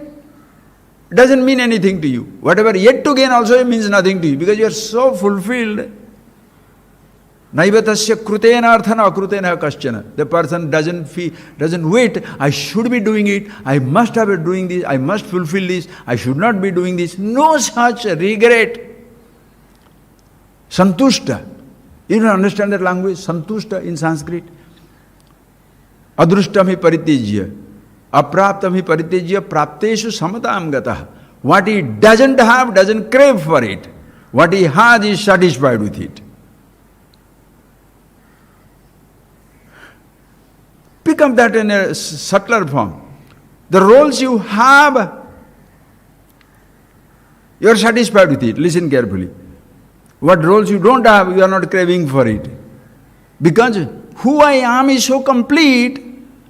doesn't mean anything to you. Whatever yet to gain also means nothing to you, because you are so fulfilled. Naivatasya krutena arthana akrutena kaschana. The person doesn't wait, I should be doing it, I must have been doing this, I must fulfill this, I should not be doing this. No such regret. Santushta. You don't understand that language? Santushta in Sanskrit. Adrushtam hi paritejya. Apraptam hi paritejya prapteshu samatam gatah. What he doesn't have doesn't crave for it. What he has is satisfied with it. Pick up that in a subtler form. The roles you have, you are satisfied with it. Listen carefully. What roles you don't have, you are not craving for it. Because who I am is so complete,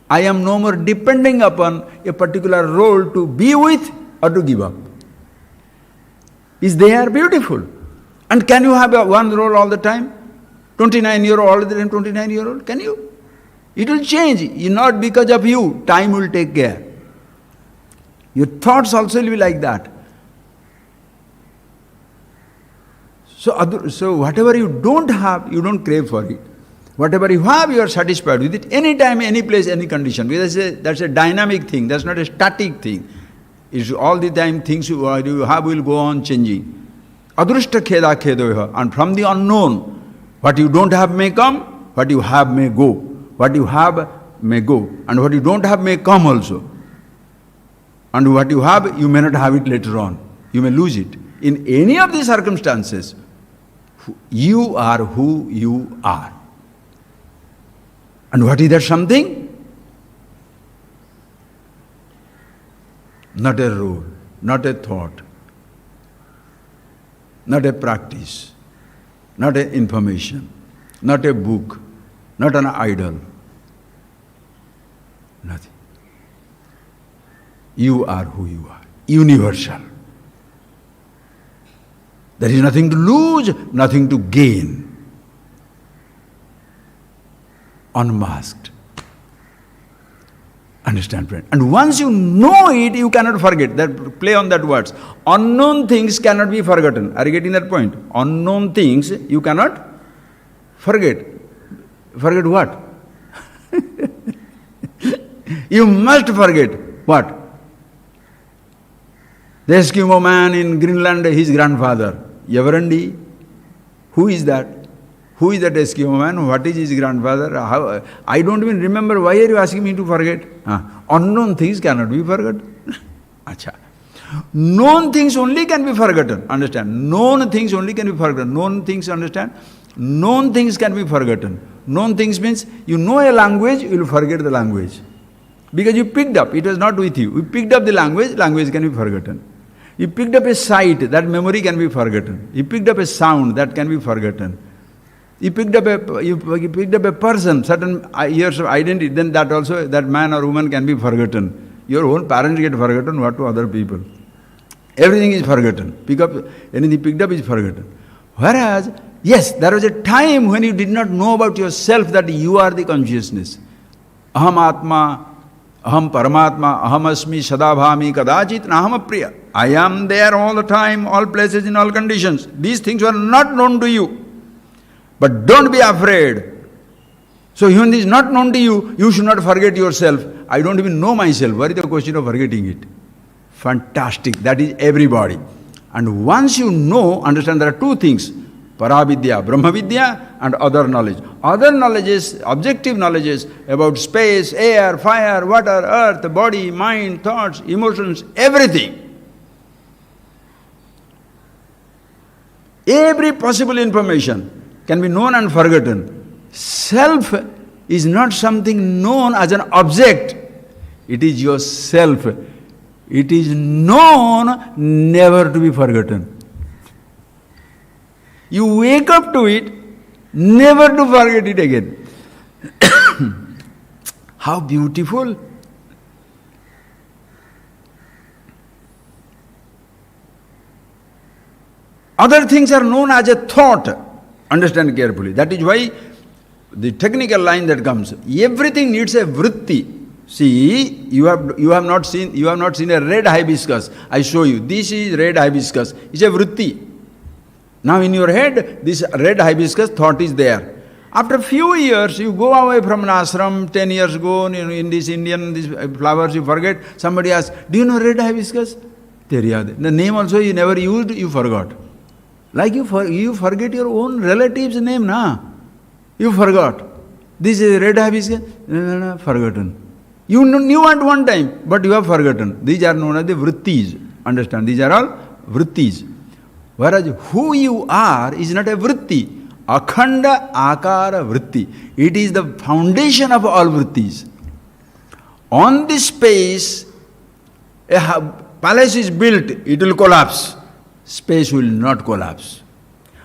I am no more depending upon a particular role to be with or to give up. Is they are beautiful. And can you have one role all the time? 29-year-old, all the time 29-year-old? Can you? It will change, not because of you. Time will take care. Your thoughts also will be like that. So whatever you don't have, you don't crave for it. Whatever you have, you are satisfied with it. Anytime, any place, any condition. Because that's a dynamic thing, that's not a static thing. It's all the time things you have will go on changing. Adrushta kheda khedoha. And from the unknown, what you don't have may come, what you have may go. What you have may go, and what you don't have may come also. And what you have, you may not have it later on. You may lose it. In any of these circumstances, you are who you are. And what is that something? Not a role, not a thought, not a practice, not an information, not a book, not an idol. Nothing. You are who you are. Universal. There is nothing to lose, nothing to gain. Unmasked. Understand, friend? And once you know it, you cannot forget. That play on that words. Unknown things cannot be forgotten. Are you getting that point? Unknown things you cannot forget. Forget what? You must forget what? The Eskimo man in Greenland, his grandfather. Yavarandi. Who is that? Who is that Eskimo man? What is his grandfather? How? I don't even remember. Why are you asking me to forget? Unknown things cannot be forgotten. Acha. Known things only can be forgotten. Understand? Known things only can be forgotten. Known things, understand? Known things can be forgotten. Known things means you know a language, you will forget the language. Because you picked up, it was not with you. You picked up the language, language can be forgotten. You picked up a sight, that memory can be forgotten. You picked up a sound, that can be forgotten. You picked up a person, certain years of identity, then that also, that man or woman can be forgotten. Your own parents get forgotten, what to other people? Everything is forgotten. Pick up, anything picked up is forgotten. Whereas, yes, there was a time when you did not know about yourself that you are the consciousness. Aham Atma, Aham Paramatma, Aham Asmi, Sadabhami, Kadachit, Naham Apriya. I am there all the time, all places, in all conditions. These things were not known to you. But don't be afraid. So when this is not known to you, you should not forget yourself. I don't even know myself. What is the question of forgetting it? Fantastic. That is everybody. And once you know, understand there are two things. Paravidya, Brahmavidya, and other knowledge. Other knowledges, objective knowledges about space, air, fire, water, earth, body, mind, thoughts, emotions, everything. Every possible information can be known and forgotten. Self is not something known as an object. It is yourself. It is known, never to be forgotten. You wake up to it, never to forget it again. How beautiful! Other things are known as a thought. Understand carefully. That is why the technical line that comes, everything needs a vritti. See, you have not seen a red hibiscus. I show you. This is red hibiscus. It's a vritti. Now in your head, this red hibiscus thought is there. After a few years, you go away from an ashram, 10 years ago, in this Indian, these flowers you forget. Somebody asks, do you know red hibiscus? The name also you never used, you forgot. Like you forget your own relative's name, na? You forgot. This is red hibiscus, no, forgotten. You knew at one time, but you have forgotten. These are known as the vrittis. Understand? These are all vrittis. Whereas who you are is not a vritti. Akhanda akara vritti. It is the foundation of all vrittis. On this space, a palace is built, it will collapse. Space will not collapse.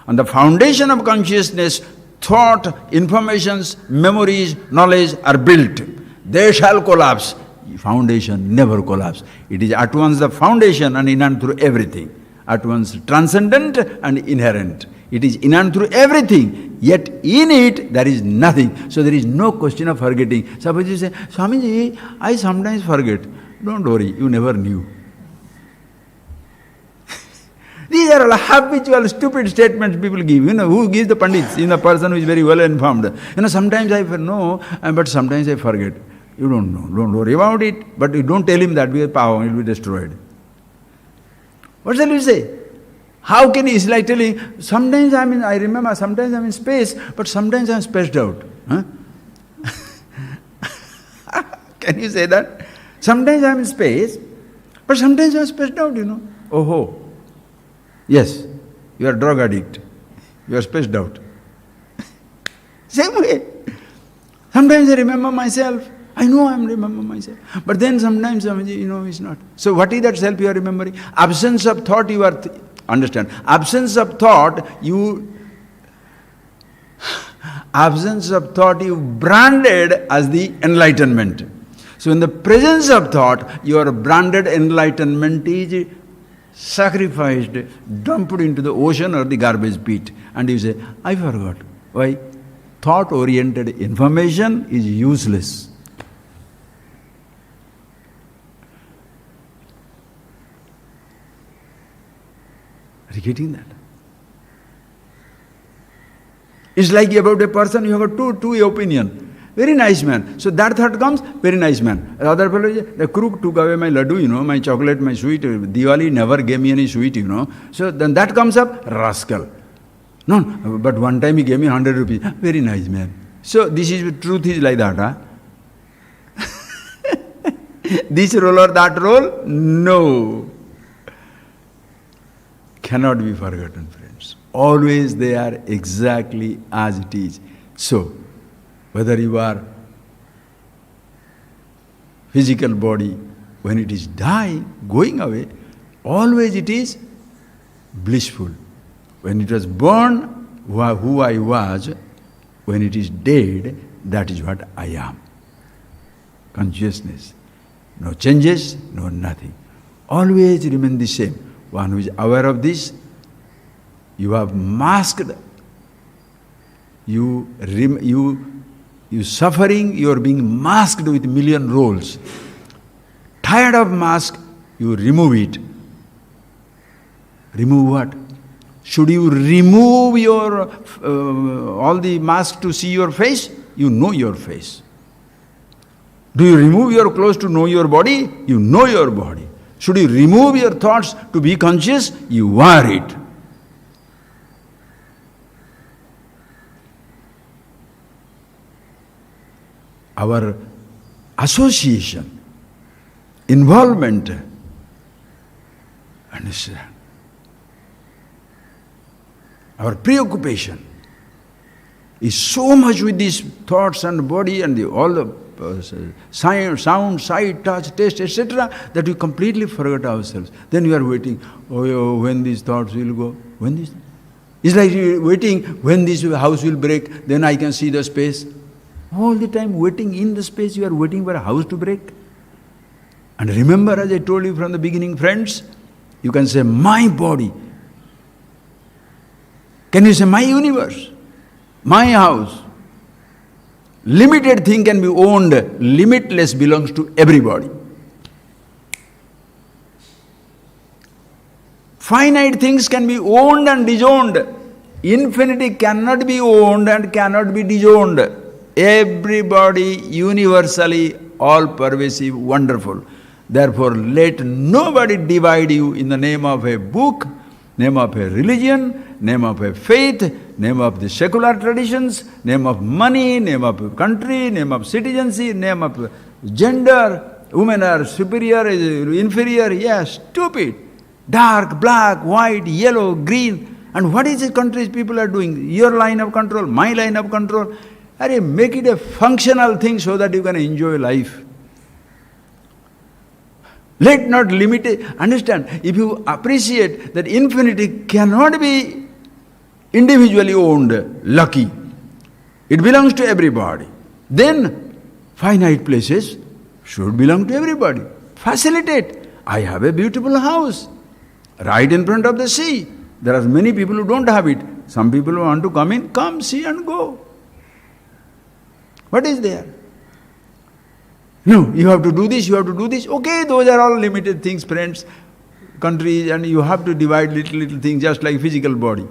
On the foundation of consciousness, thought, informations, memories, knowledge are built. They shall collapse. Foundation never collapse. It is at once the foundation and in and through everything. At once transcendent and inherent. It is in and through everything. Yet in it there is nothing. So there is no question of forgetting. Suppose you say, Swamiji, I sometimes forget. Don't worry, you never knew. These are all habitual, stupid statements people give. Who gives the pandits? The person who is very well informed. Sometimes I know, but sometimes I forget. You don't know. Don't worry about it. But you don't tell him that because power will be destroyed. What shall you say? How can he? It's like telling, sometimes I remember, sometimes I'm in space, but sometimes I'm spaced out. Huh? Can you say that? Sometimes I'm in space, but sometimes I'm spaced out, Oh ho. Yes, you are drug addict. You are spaced out. Same way. Sometimes I remember myself. I know I remember myself. But then sometimes, it's not. So what is that self you are remembering? Absence of thought you are... Understand. Absence of thought you branded as the enlightenment. So in the presence of thought, your branded enlightenment is sacrificed, dumped into the ocean or the garbage pit. And you say, I forgot. Why? Thought-oriented information is useless. Are you getting that? It's like about a person, you have a two opinion. Very nice man. So that thought comes, very nice man. The other fellow, the crook took away my laddu, my chocolate, my sweet. Diwali never gave me any sweet, So then that comes up, rascal. No, but one time he gave me 100 rupees. Very nice man. So this is, truth is like that, huh? This role or that role? No. Cannot be forgotten, friends. Always they are exactly as it is. So, whether you are physical body, when it is dying, going away, always it is blissful. When it was born, who I was, when it is dead, that is what I am. Consciousness. No changes, no nothing. Always remain the same. One who is aware of this, you have masked, you suffering, you are being masked with million roles. Tired of mask, you remove it. Remove what? Should you remove your all the mask to see your face? You know your face. Do you remove your clothes to know your body? You know your body. Should you remove your thoughts to be conscious? You are it. Our association, involvement, understand? Our preoccupation is so much with these thoughts and body and all the sound, sight, touch, taste, etc., that we completely forget ourselves. Then we are waiting, when these thoughts will go, when this... It's like waiting, when this house will break, then I can see the space. All the time waiting in the space, you are waiting for a house to break. And remember, as I told you from the beginning, friends, you can say, my body. Can you say, my universe, my house? Limited thing can be owned, limitless belongs to everybody. Finite things can be owned and disowned. Infinity cannot be owned and cannot be disowned. Everybody, universally, all pervasive, wonderful. Therefore, let nobody divide you in the name of a book, name of a religion, name of a faith, name of the secular traditions, name of money, name of a country, name of citizenship, name of gender. Women are superior, inferior. Yes, stupid. Dark, black, white, yellow, green. And what is the countries people are doing? Your line of control, my line of control. Make it a functional thing so that you can enjoy life. Let not limit it. Understand, if you appreciate that infinity cannot be individually owned, lucky. It belongs to everybody. Then finite places should belong to everybody. Facilitate. I have a beautiful house right in front of the sea. There are many people who don't have it. Some people who want to come in, come, see and go. What is there? No, you have to do this, you have to do this. Okay, those are all limited things, friends, countries, and you have to divide little things just like physical body.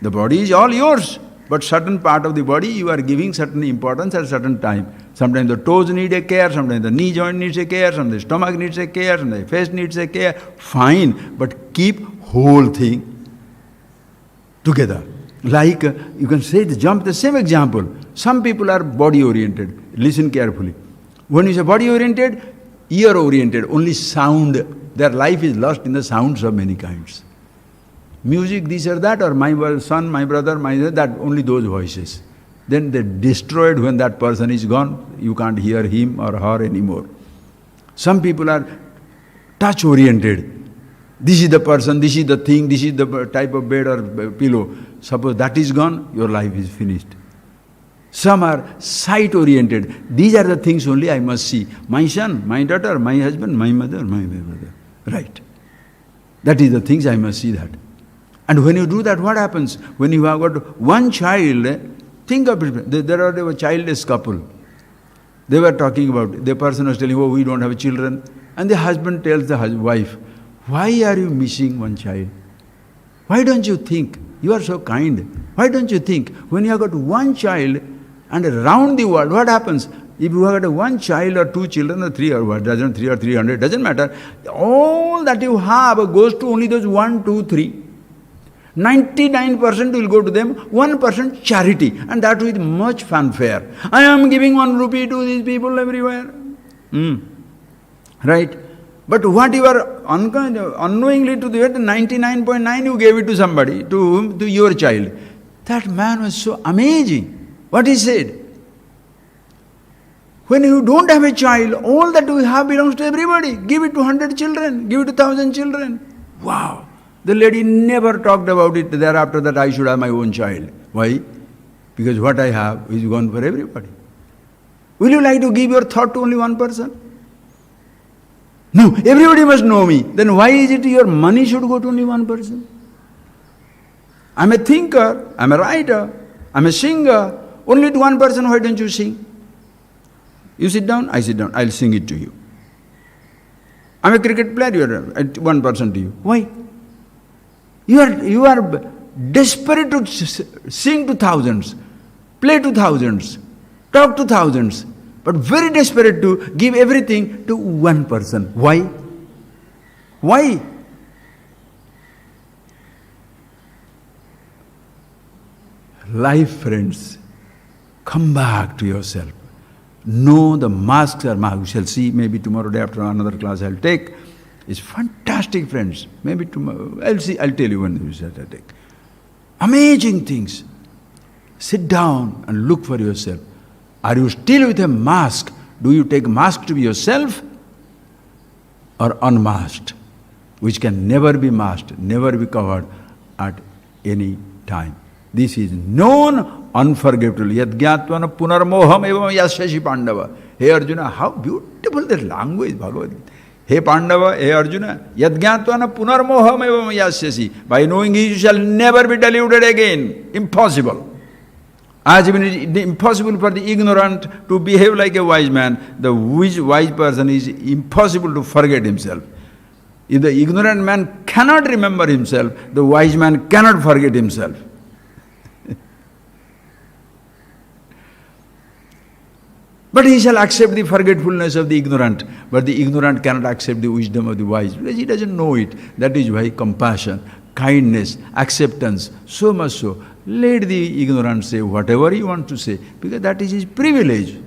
The body is all yours, but certain part of the body you are giving certain importance at certain time. Sometimes the toes need a care, sometimes the knee joint needs a care, sometimes the stomach needs a care, sometimes the face needs a care. Fine, but keep whole thing together. Like you can say the same example. Some people are body oriented. Listen carefully. When you say body oriented, ear oriented, only sound. Their life is lost in the sounds of many kinds. Music, this or that, or my son, my brother, that, only those voices. Then they destroyed when that person is gone. You can't hear him or her anymore. Some people are touch oriented. This is the person, this is the thing, this is the type of bed or pillow. Suppose that is gone, your life is finished. Some are sight-oriented. These are the things only I must see. My son, my daughter, my husband, my mother, my brother. Right. That is the things I must see that. And when you do that, what happens? When you have got one child, think of it. There was a childless couple. They were talking about, the person was telling, oh, we don't have children. And the husband tells the wife, why are you missing one child? Why don't you think? You are so kind. Why don't you think? When you have got one child, and around the world, what happens? If you have got one child or two children or three or what, doesn't 3 or 300, doesn't matter. All that you have goes to only those 1, 2, 3. 99% will go to them, 1% charity, and that with much fanfare. I am giving 1 rupee to these people everywhere. Right? But what you are unknowingly to the 99.9 you gave it to somebody, to your child. That man was so amazing. What he said? When you don't have a child, all that you have belongs to everybody. Give it to 100 children, give it to 1,000 children. Wow! The lady never talked about it thereafter that I should have my own child. Why? Because what I have is gone for everybody. Will you like to give your thought to only one person? No, everybody must know me. Then why is it your money should go to only one person? I'm a thinker, I'm a writer, I'm a singer. Only to one person, why don't you sing? You sit down, I sit down, I'll sing it to you. I'm a cricket player, you're one person to you. Why? You are desperate to sing to thousands, play to thousands, talk to thousands, but very desperate to give everything to one person. Why? Why? Life, friends, come back to yourself. Know the masks are masked. We shall see, maybe tomorrow day after another class I'll take. It's fantastic, friends. Maybe tomorrow, I'll tell you when we shall take. Amazing things. Sit down and look for yourself. Are you still with a mask? Do you take mask to be yourself or unmasked, which can never be masked, never be covered at any time? This is known unforgettably. Yad gyatva punarmoham evam yasyashi pandava. Hey Arjuna, how beautiful that language, Bhagavad Gita. Hey Pandava, hey Arjuna, yadgyatva punarmoham evam yasyasi. By knowing he, you shall never be deluded again. Impossible. As even it is impossible for the ignorant to behave like a wise man, the wise person is impossible to forget himself. If the ignorant man cannot remember himself, the wise man cannot forget himself. But he shall accept the forgetfulness of the ignorant, but the ignorant cannot accept the wisdom of the wise, because he doesn't know it. That is why compassion, kindness, acceptance, so much so. Let the ignorant say whatever he wants to say, because that is his privilege.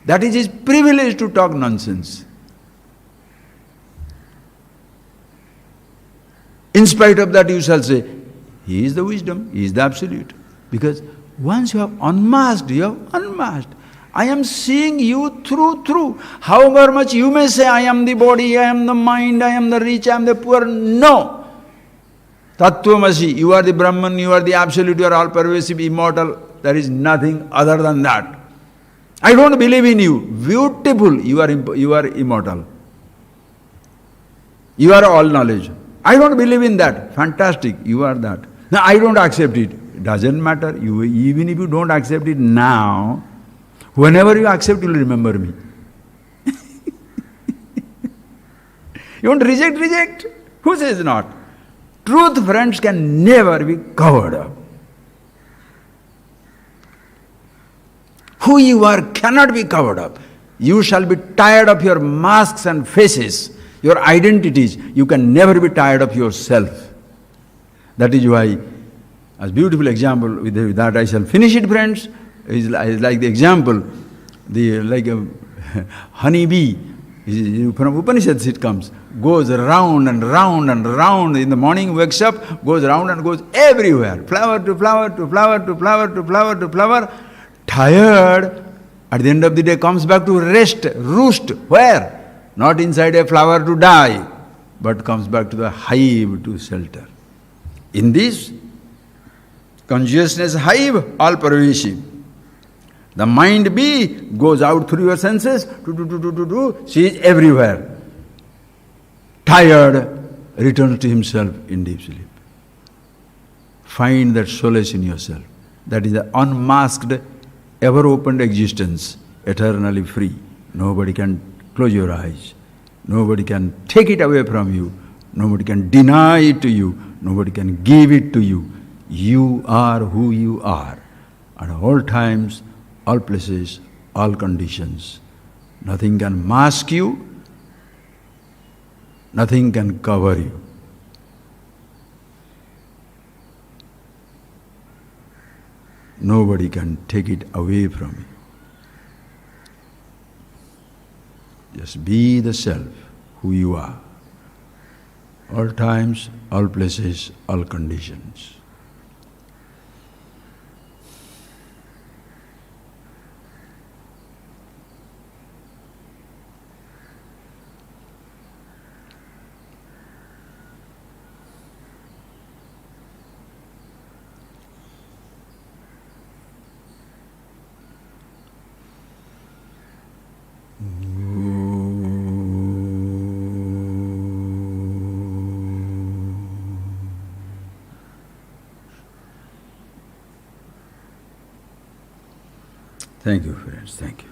That is his privilege to talk nonsense. In spite of that, you shall say, he is the wisdom, he is the absolute. Because once you have unmasked, you have unmasked. I am seeing you through. However much you may say, I am the body, I am the mind, I am the rich, I am the poor. No! Tattvamasi, you are the Brahman, you are the absolute, you are all pervasive, immortal. There is nothing other than that. I don't believe in you. Beautiful, you are immortal. You are all knowledge. I don't believe in that. Fantastic, you are that. Now I don't accept it. It doesn't matter. Even if you don't accept it now, whenever you accept, you will remember me. You want to reject? Who says not? Truth, friends, can never be covered up. Who you are cannot be covered up. You shall be tired of your masks and faces, your identities. You can never be tired of yourself. That is why, as beautiful example, with that I shall finish it, friends. Is like the example, like a honeybee, from Upanishads it comes, goes round and round and round. In the morning wakes up, goes round and goes everywhere, flower to flower to flower to flower to flower to flower. Tired, at the end of the day comes back to roost. Where? Not inside a flower to die, but comes back to the hive to shelter. In this consciousness hive, all pervasive. The mind bee goes out through your senses, she is everywhere. Tired, returns to himself in deep sleep. Find that solace in yourself. That is the unmasked, ever-opened existence, eternally free. Nobody can close your eyes. Nobody can take it away from you. Nobody can deny it to you. Nobody can give it to you. You are who you are. At all times, all places, all conditions. Nothing can mask you. Nothing can cover you. Nobody can take it away from you. Just be the self, who you are. All times, all places, all conditions. Thank you, friends. Thank you.